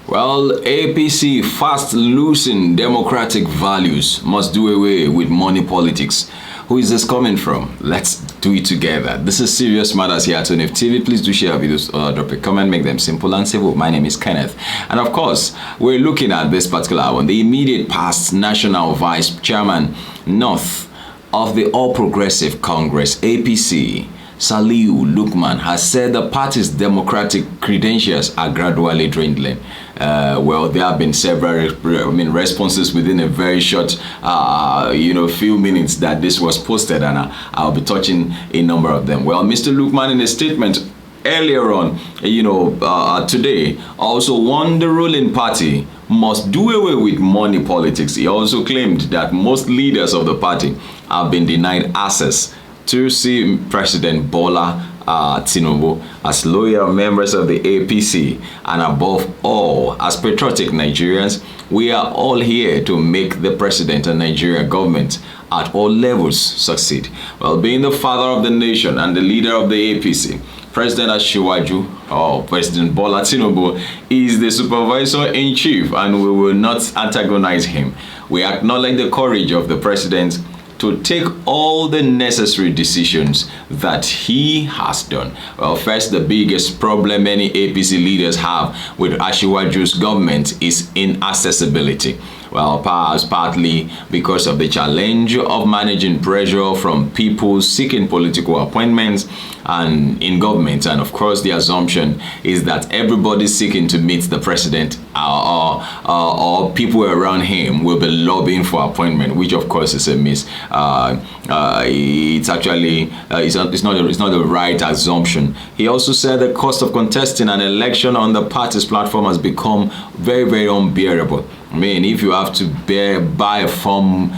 Well, APC fast losing democratic values must do away with money politics. Who is this coming from? Let's do it together. This is Serious Matters here at ONF TV. Please do share videos, drop a comment, make them simple and civil. My name is Kenneth. And of course, we're looking at this particular one. The immediate past National Vice Chairman North of the All Progressive Congress, APC, Salihu Lukman, has said the party's democratic credentials are gradually dwindling. Well, there have been several responses within a very short few minutes that this was posted, and I'll be touching a number of them. Well, Mr. Lukman, in a statement earlier on, today, also warned the ruling party must do away with money politics. He also claimed that most leaders of the party have been denied access to see President Bola Tinubu as loyal members of the APC, and above all, as patriotic Nigerians, we are all here to make the president and Nigeria government at all levels succeed. Well, being the father of the nation and the leader of the APC, President President Bola Tinubu is the supervisor-in-chief, and we will not antagonize him. We acknowledge the courage of the president to take all the necessary decisions that he has done. Well, first, the biggest problem many APC leaders have with Asiwaju's government is inaccessibility. Well, perhaps partly because of the challenge of managing pressure from people seeking political appointments and in government, and of course the assumption is that everybody seeking to meet the president or people around him will be lobbying for appointment, which of course is a miss. It's actually it's not the right assumption. He also said the cost of contesting an election on the party's platform has become very, very unbearable. I mean, if you have to buy a form,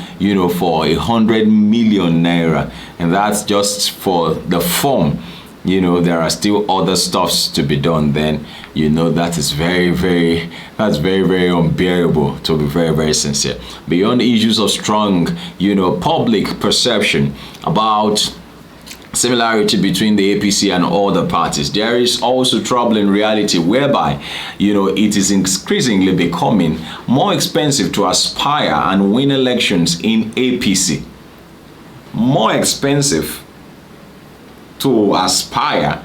for 100 million naira, and that's just for the form, there are still other stuffs to be done, then, that is very, very unbearable, to be very, very sincere. Beyond issues of strong, public perception about similarity between the APC and other parties, there is also troubling reality whereby it is increasingly becoming more expensive to aspire and win elections in APC. More expensive to aspire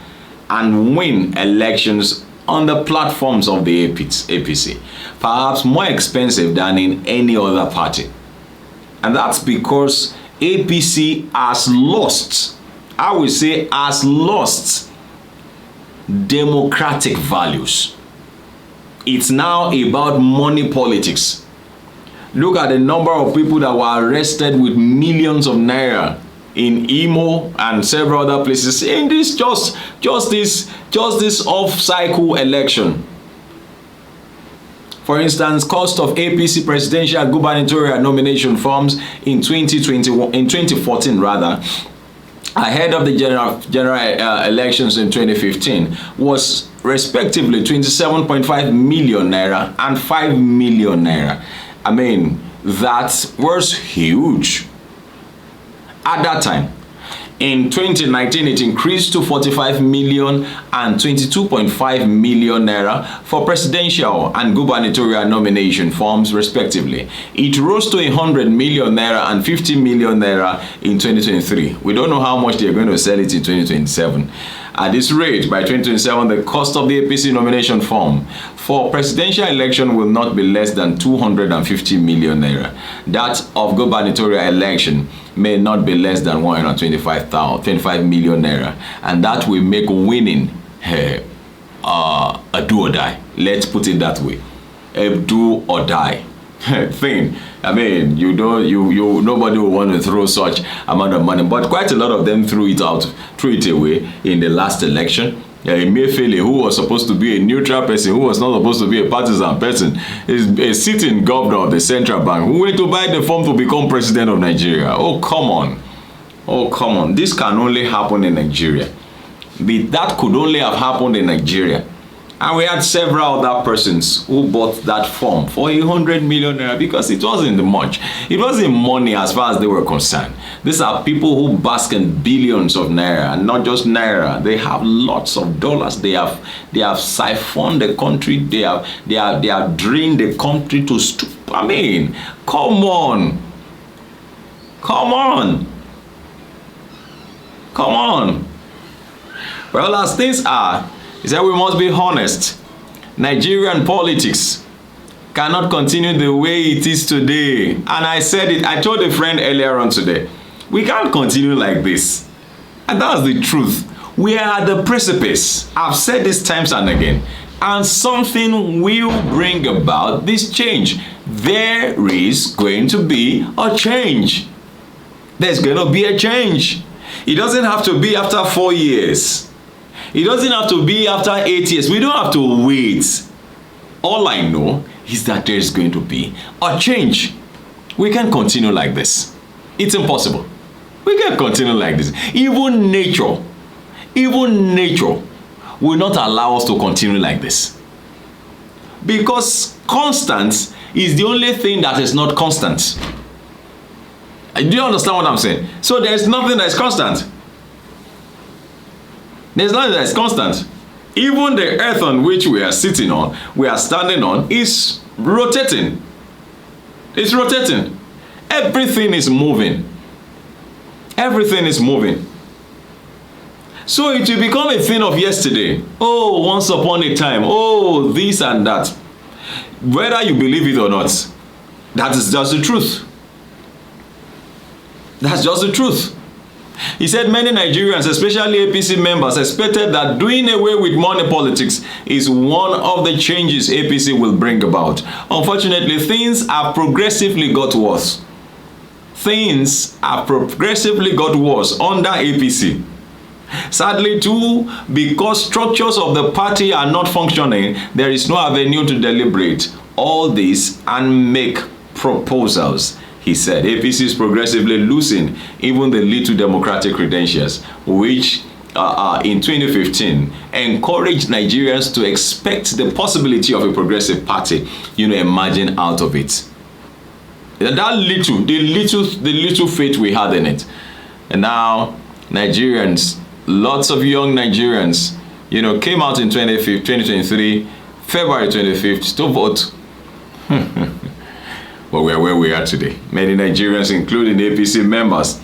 and win elections on the platforms of the APC. Perhaps more expensive than in any other party. And that's because APC has lost, I would say, has lost democratic values. It's now about money politics. Look at the number of people that were arrested with millions of naira in Imo and several other places in this just this off-cycle election. For instance, cost of APC presidential gubernatorial nomination forms in 2014 rather, ahead of the general elections in 2015, was respectively 27.5 million naira and 5 million naira. I mean, that was huge at that time. In 2019, it increased to 45 million and 22.5 million naira for presidential and gubernatorial nomination forms, respectively. It rose to 100 million naira and 50 million naira in 2023. We don't know how much they're going to sell it in 2027. At this rate, by 2027, the cost of the APC nomination form for presidential election will not be less than 250 million naira. That of gubernatorial election may not be less than 125 million naira, and that will make winning a do or die. Let's put it that way, a do or die thing. I mean, nobody will want to throw such amount of money, but quite a lot of them threw it away in the last election. Emefiele, who was supposed to be a neutral person, who was not supposed to be a partisan person, is a sitting governor of the central bank who went to buy the form to become president of Nigeria. Oh, come on. Oh, come on. This can only happen in Nigeria. That could only have happened in Nigeria And we had several other persons who bought that form for 100 million naira because it wasn't much. It wasn't money as far as they were concerned. These are people who bask in billions of naira, and not just naira. They have lots of dollars. They have siphoned the country. They have drained the country to I mean, come on. Come on. Come on. Well, as things are, he said we must be honest. Nigerian politics cannot continue the way it is today. And I said it, I told a friend earlier on today, we can't continue like this. And that's the truth. We are at the precipice. I've said this times and again. And something will bring about this change. There is going to be a change. There's going to be a change. It doesn't have to be after 4 years. It doesn't have to be after 8 years. We don't have to wait. All I know is that there is going to be a change. We can't continue like this. It's impossible. We can't continue like this. Even nature will not allow us to continue like this. Because constant is the only thing that is not constant. Do you understand what I'm saying? So there's nothing that's constant. There's nothing that's constant. Even the earth on which we are sitting on, we are standing on, is rotating. It's rotating. Everything is moving. Everything is moving. So it will become a thing of yesterday. Oh, once upon a time. Oh, this and that. Whether you believe it or not, that is just the truth. That's just the truth. He said many Nigerians, especially APC members, expected that doing away with money politics is one of the changes APC will bring about. Unfortunately, things have progressively got worse. Things have progressively got worse under APC. Sadly too, because structures of the party are not functioning, there is no avenue to deliberate all this and make proposals. He said APC is progressively losing even the little democratic credentials, which in 2015 encouraged Nigerians to expect the possibility of a progressive party, emerging out of it. That the little faith we had in it. And now Nigerians, lots of young Nigerians, came out in 2023, February 25th to vote. But we are where we are today. Many Nigerians, including APC members,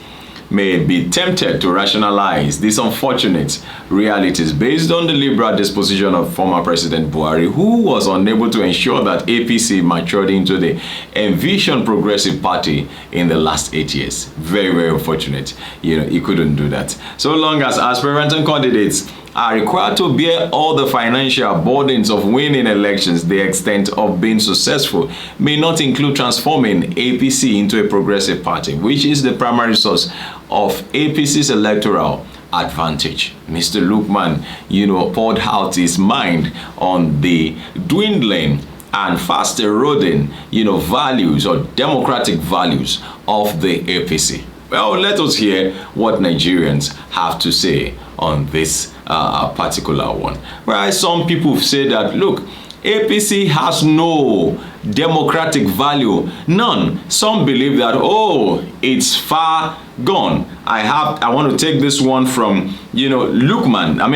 may be tempted to rationalize these unfortunate realities based on the liberal disposition of former President Buhari, who was unable to ensure that APC matured into the envisioned progressive party in the last 8 years. Very, very unfortunate. He couldn't do that. So long as aspirants and candidates are required to bear all the financial burdens of winning elections, the extent of being successful may not include transforming APC into a progressive party, which is the primary source of APC's electoral advantage. Mr. Lukman, poured out his mind on the dwindling and fast eroding, values or democratic values of the APC. Well, let us hear what Nigerians have to say on this particular one. Whereas some people say that, look, APC has no democratic value, none. Some believe that, oh, it's far gone. I want to take this one from, Rakon.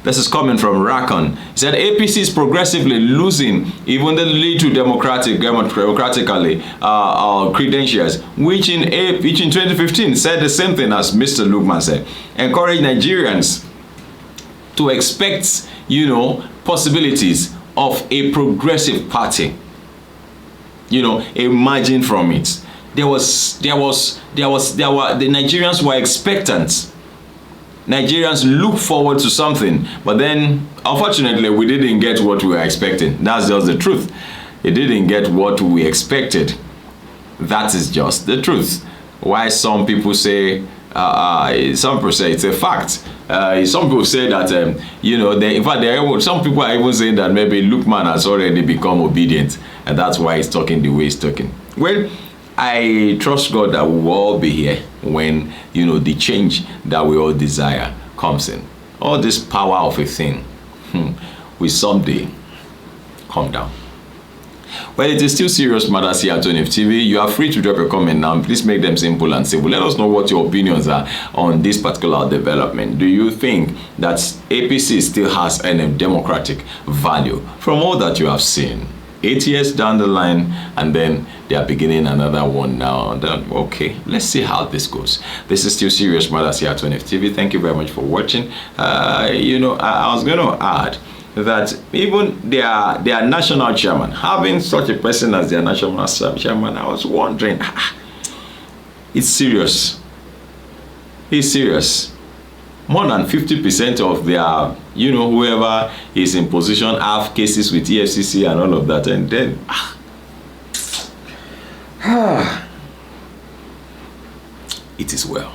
This is coming from Rakon. He said APC is progressively losing even the little democratically credentials, which in 2015 said the same thing as Mr. Lukman said. Encourage Nigerians to expect, possibilities of a progressive party, emerging from it. The Nigerians were expectant. Nigerians look forward to something, but then unfortunately we didn't get what we were expecting. That's just the truth. It didn't get what we expected. That is just the truth. Why some people say, some people say it's a fact. Some people say that, some people are even saying that maybe Lukman has already become obedient, and that's why he's talking the way he's talking. Well, I trust God that we will all be here when, the change that we all desire comes in. All this power of a thing, will someday come down. Well, it is still serious matters here at ONF TV. You are free to drop a comment now. Please make them simple and simple. Let us know what your opinions are on this particular development. Do you think that APC still has any democratic value from all that you have seen? 8 years down the line, and then they are beginning another one now. Okay, let's see how this goes. This is still serious matters here at ONF TV. Thank you very much for watching. I was going to add that even their national chairman, having such a person as their national chairman, I was wondering, it's serious. It's serious. More than 50% of their, whoever is in position have cases with EFCC and all of that, and then it is well.